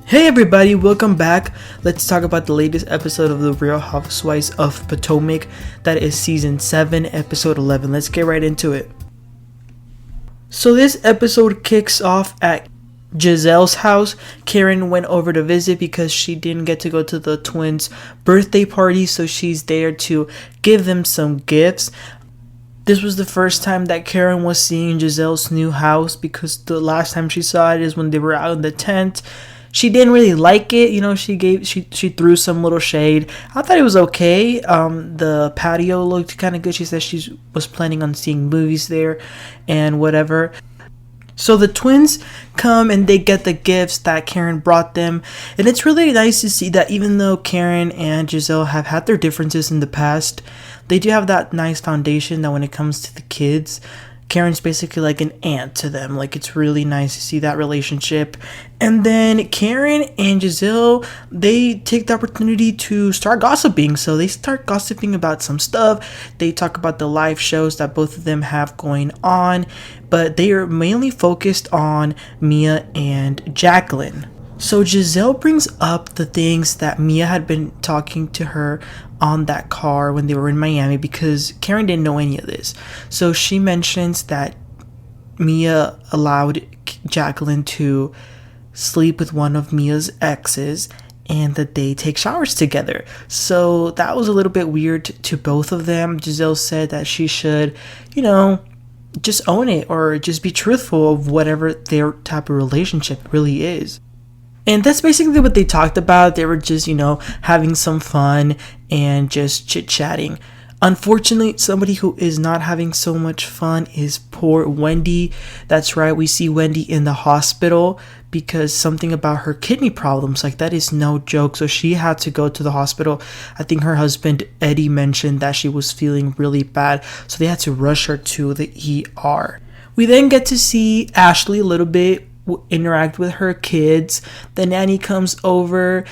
Hey everybody, welcome back. Let's talk about the latest episode of the Real Housewives of Potomac. That is season 7, episode 11. Let's get right into it. So this episode kicks off at Gizelle's house. Karen went over to visit because she didn't get to go to the twins' birthday party, so she's there to give them some gifts. This was the first time that Karen was seeing Gizelle's new house because the last time she saw it is when they were out in the tent. She didn't really like it, she threw some little shade. I thought it was okay. The patio looked kind of good. She said she was planning on seeing movies there and whatever. So the twins come and they get the gifts that Karen brought them. And it's really nice to see that even though Karen and Gizelle have had their differences in the past, they do have that nice foundation that when it comes to the kids, Karen's basically like an aunt to them. Like, it's really nice to see that relationship. And then Karen and Gizelle, they take the opportunity to start gossiping. So they start gossiping about some stuff. They talk about the live shows that both of them have going on. But they are mainly focused on Mia and Jacqueline. So Gizelle brings up the things that Mia had been talking to her on that car when they were in Miami because Karen didn't know any of this. So she mentions that Mia allowed Jacqueline to sleep with one of Mia's exes and that they take showers together. So that was a little bit weird to both of them. Gizelle said that she should, just own it or just be truthful of whatever their type of relationship really is. And that's basically what they talked about. They were just, having some fun and just chit-chatting. Unfortunately, somebody who is not having so much fun is poor Wendy. That's right, we see Wendy in the hospital because something about her kidney problems. Like, that is no joke. So she had to go to the hospital. I think her husband, Eddie, mentioned that she was feeling really bad. So they had to rush her to the ER. We then get to see Ashley a little bit interact with her kids. The nanny comes over.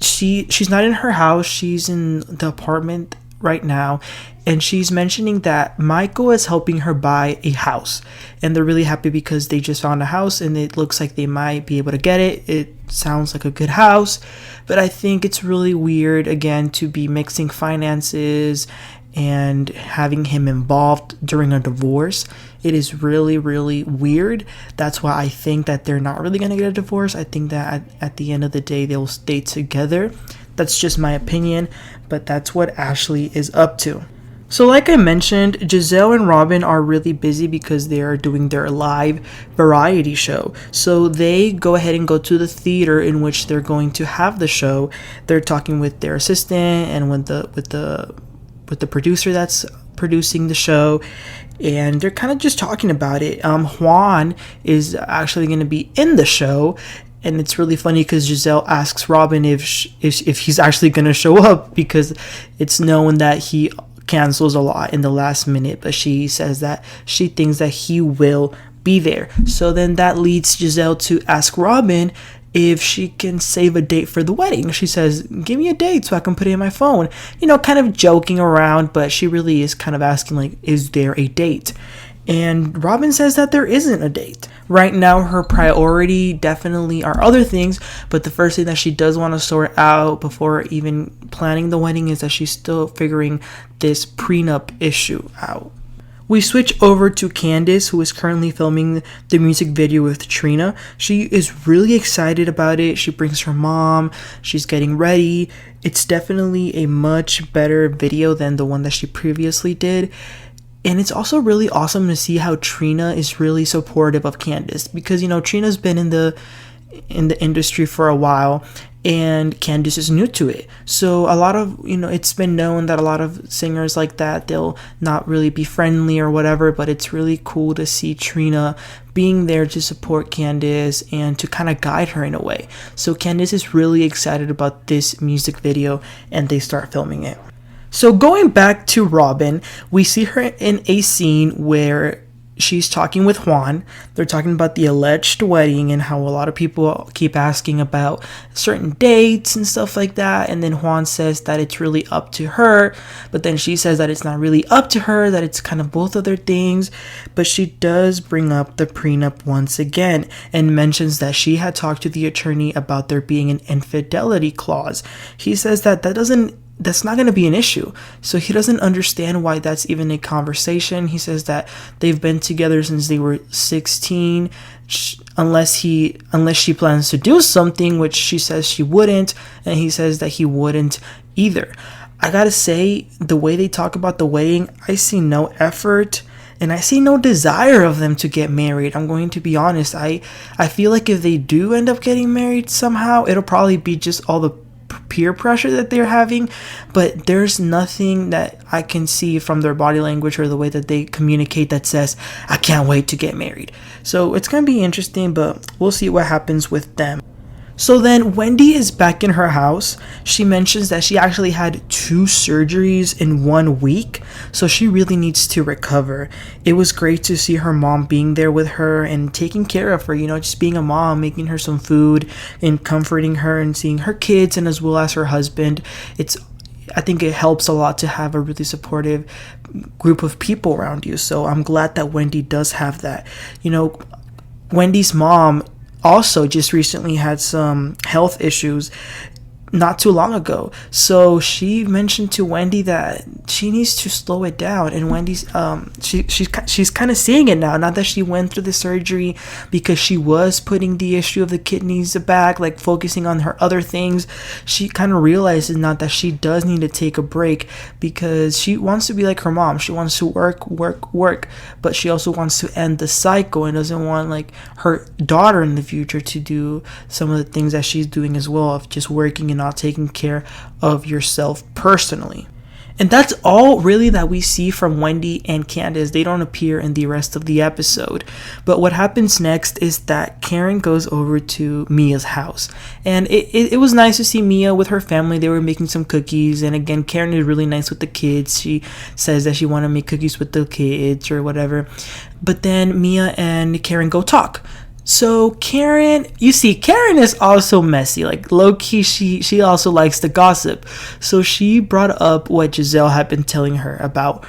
She's not in her house. She's in the apartment right now, and she's mentioning that Michael is helping her buy a house, and they're really happy because they just found a house and it looks like they might be able to get it. It sounds like a good house, but I think it's really weird again to be mixing finances and having him involved during a divorce. It is really, really weird. That's why I think that they're not really going to get a divorce. I think that at the end of the day, they'll stay together. That's just my opinion, but that's what Ashley is up to. So like I mentioned, Gizelle and Robyn are really busy because they are doing their live variety show. So they go ahead and go to the theater in which they're going to have the show. They're talking with their assistant and with the producer that's producing the show, and they're kind of just talking about it. Juan is actually going to be in the show, and it's really funny because Gizelle asks Robyn if he's actually going to show up because it's known that he cancels a lot in the last minute, but she says that she thinks that he will be there. So then that leads Gizelle to ask Robyn if she can save a date for the wedding. She says, give me a date so I can put it in my phone. Kind of joking around, but she really is kind of asking, like, is there a date? And Robyn says that there isn't a date. Right now, her priority definitely are other things, but the first thing that she does want to sort out before even planning the wedding is that she's still figuring this prenup issue out. We switch over to Candiace, who is currently filming the music video with Trina. She is really excited about it. She brings her mom. She's getting ready. It's definitely a much better video than the one that she previously did. And it's also really awesome to see how Trina is really supportive of Candiace because, Trina's been in the industry for a while and Candiace is new to it. So a lot of, it's been known that a lot of singers like that, they'll not really be friendly or whatever, but it's really cool to see Trina being there to support Candiace and to kind of guide her in a way. So Candiace is really excited about this music video and they start filming it. So going back to Robyn, we see her in a scene where she's talking with Juan. They're talking about the alleged wedding and how a lot of people keep asking about certain dates and stuff like that. And then Juan says that it's really up to her, but then she says that it's not really up to her, that it's kind of both of their things. But she does bring up the prenup once again and mentions that she had talked to the attorney about there being an infidelity clause. He says that that's not going to be an issue. So he doesn't understand why that's even a conversation. He says that they've been together since they were 16, unless she plans to do something, which she says she wouldn't, and he says that he wouldn't either. I gotta say, the way they talk about the wedding, I see no effort and I see no desire of them to get married. I'm going to be honest. I feel like if they do end up getting married somehow, it'll probably be just all the peer pressure that they're having, but there's nothing that I can see from their body language or the way that they communicate that says, I can't wait to get married. So it's going to be interesting, but we'll see what happens with them. So then Wendy is back in her house. She mentions that she actually had 2 surgeries in 1 week, so she really needs to recover. It was great to see her mom being there with her and taking care of her, just being a mom, making her some food and comforting her and seeing her kids and as well as her husband. I think it helps a lot to have a really supportive group of people around you. So I'm glad that Wendy does have that. Wendy's mom also just recently had some health issues not too long ago, so she mentioned to Wendy that she needs to slow it down, and Wendy's she's kind of seeing it now that she went through the surgery, because she was putting the issue of the kidneys back, like focusing on her other things. She kind of realizes now that she does need to take a break, because she wants to be like her mom. She wants to work, but she also wants to end the cycle and doesn't want like her daughter in the future to do some of the things that she's doing as well, of just working and not taking care of yourself personally. And that's all really that we see from Wendy and Candiace. They don't appear in the rest of the episode. But what happens next is that Karen goes over to Mia's house. And it was nice to see Mia with her family. They were making some cookies. And again, Karen is really nice with the kids. She says that she want to make cookies with the kids or whatever. But then Mia and Karen go talk. So Karen is also messy. Like low-key, she also likes to gossip. So she brought up what Gizelle had been telling her about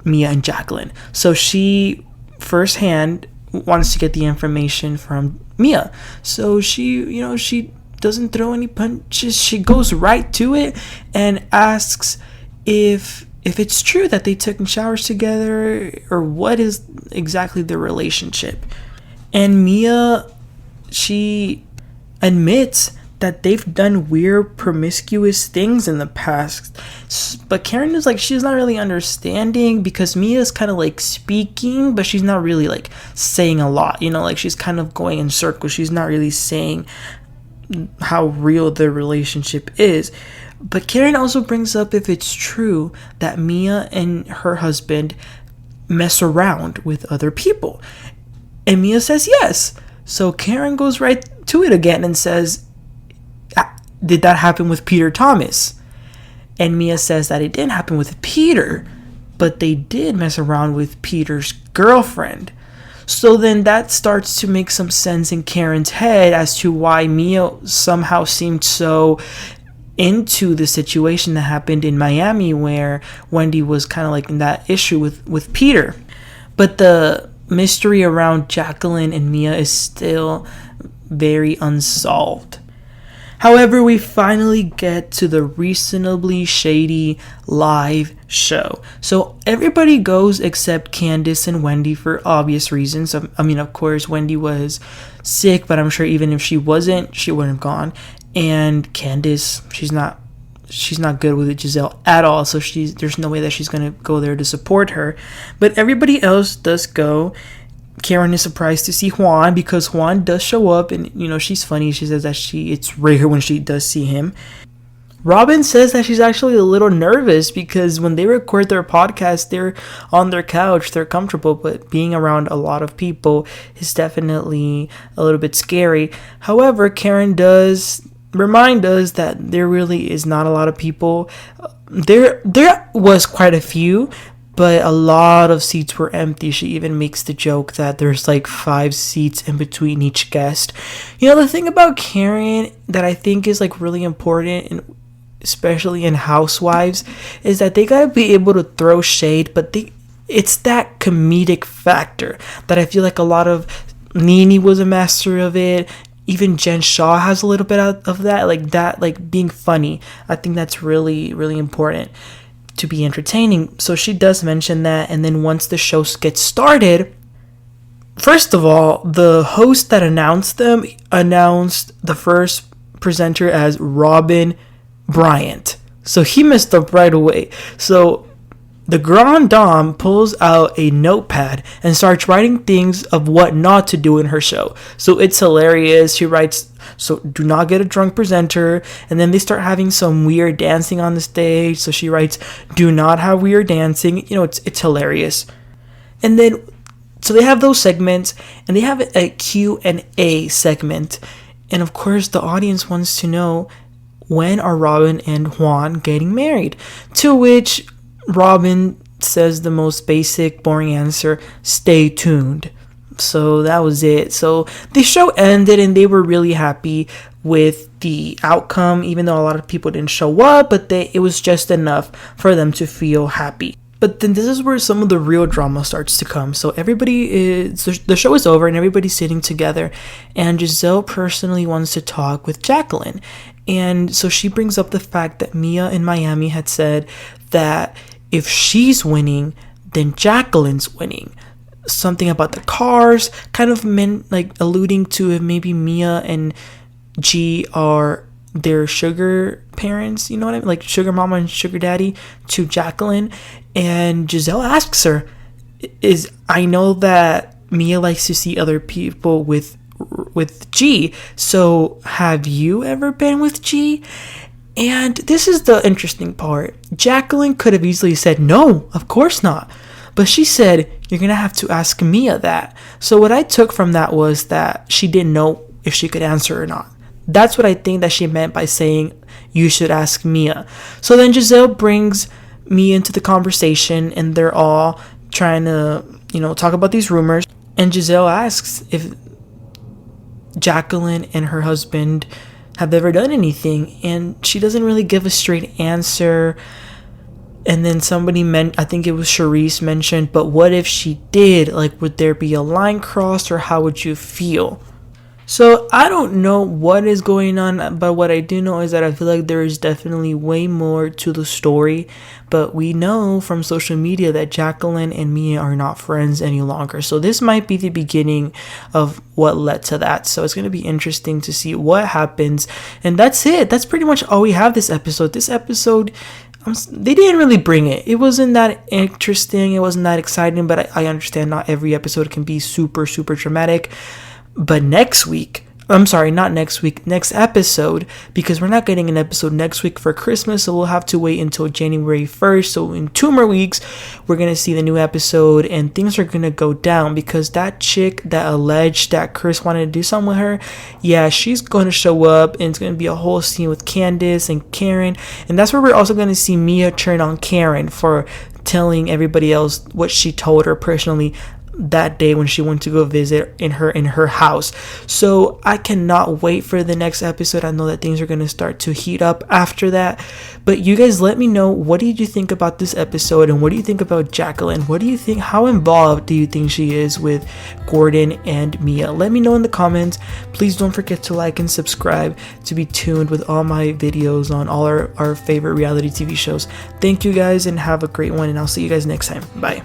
Mia and Jacqueline. So she firsthand wants to get the information from Mia. So she doesn't throw any punches. She goes right to it and asks if it's true that they took showers together, or what is exactly the relationship. And Mia, she admits that they've done weird, promiscuous things in the past. But Karen is like, she's not really understanding, because Mia's kind of like speaking, but she's not really like saying a lot. Like she's kind of going in circles. She's not really saying how real the relationship is. But Karen also brings up if it's true that Mia and her husband mess around with other people. And Mia says yes. So Karen goes right to it again and says, did that happen with Peter Thomas? And Mia says that it didn't happen with Peter, but they did mess around with Peter's girlfriend. So then that starts to make some sense in Karen's head as to why Mia somehow seemed so into the situation that happened in Miami, where Wendy was kind of like in that issue with Peter. But the mystery around Jacqueline and Mia is still very unsolved. However, we finally get to the reasonably shady live show. So everybody goes except Candiace and Wendy for obvious reasons. I mean, of course, Wendy was sick, but I'm sure even if she wasn't, she wouldn't have gone. And Candiace, she's not good with Gizelle at all, so there's no way that she's gonna go there to support her. But everybody else does go. Karen is surprised to see Juan, because Juan does show up, and she's funny. She says that it's rare when she does see him. Robyn says that she's actually a little nervous, because when they record their podcast, they're on their couch, they're comfortable, but being around a lot of people is definitely a little bit scary. However, Karen does remind us that there really is not a lot of people. There was quite a few, but a lot of seats were empty. She even makes the joke that there's like 5 seats in between each guest. You know, the thing about Karen that I think is like really important, and especially in Housewives, is that they gotta be able to throw shade, but it's that comedic factor that I feel like a lot of Nene was a master of it. Even Jen Shaw has a little bit of that, like being funny. I think that's really, really important to be entertaining. So she does mention that, and then once the show gets started, first of all, the host that announced them announced the first presenter as Robyn Bryant. So he messed up right away. So the Grand Dame pulls out a notepad and starts writing things of what not to do in her show. So it's hilarious. She writes, so do not get a drunk presenter. And then they start having some weird dancing on the stage. So she writes, do not have weird dancing. You know, it's hilarious. And then, so they have those segments, and they have a Q&A segment. And of course, the audience wants to know, when are Robyn and Juan getting married? To which Robyn says the most basic, boring answer, stay tuned. So that was it. So the show ended, and they were really happy with the outcome, even though a lot of people didn't show up, but it was just enough for them to feel happy. But then this is where some of the real drama starts to come. So the show is over, and everybody's sitting together, and Gizelle personally wants to talk with Jacqueline. And so she brings up the fact that Mia in Miami had said that if she's winning, then Jacqueline's winning. Something about the cars, kind of alluding to if maybe Mia and G are their sugar parents, you know what I mean? Like sugar mama and sugar daddy to Jacqueline. And Gizelle asks her, I know that Mia likes to see other people with G, so have you ever been with G? And this is the interesting part. Jacqueline could have easily said, no, of course not. But she said, you're going to have to ask Mia that. So what I took from that was that she didn't know if she could answer or not. That's what I think that she meant by saying, you should ask Mia. So then Gizelle brings Mia into the conversation, and they're all trying to, talk about these rumors. And Gizelle asks if Jacqueline and her husband have ever done anything, and she doesn't really give a straight answer. And then somebody I think it was Charisse mentioned, but what if she did? Like, would there be a line crossed, or how would you feel? So I don't know what is going on, but what I do know is that I feel like there is definitely way more to the story. But we know from social media that Jacqueline and Mia are not friends any longer. So this might be the beginning of what led to that. So it's going to be interesting to see what happens. And that's it. That's pretty much all we have this episode. This episode, they didn't really bring it. It wasn't that interesting. It wasn't that exciting. But I understand not every episode can be super, super dramatic. But next episode, because we're not getting an episode next week for Christmas, so we'll have to wait until January 1st. So in 2 more weeks, we're going to see the new episode, and things are going to go down, because that chick that alleged that Chris wanted to do something with her, yeah, she's going to show up, and it's going to be a whole scene with Candiace and Karen. And that's where we're also going to see Mia turn on Karen for telling everybody else what she told her personally that day when she went to go visit in her house. So I cannot wait for the next episode. I know that things are going to start to heat up after that. But you guys, let me know, what did you think about this episode, and what do you think about Jacqueline? What do you think? How involved do you think she is with Gordon and Mia? Let me know in the comments. Please don't forget to like and subscribe to be tuned with all my videos on all our favorite reality TV shows. Thank you guys, and have a great one, and I'll see you guys next time. Bye.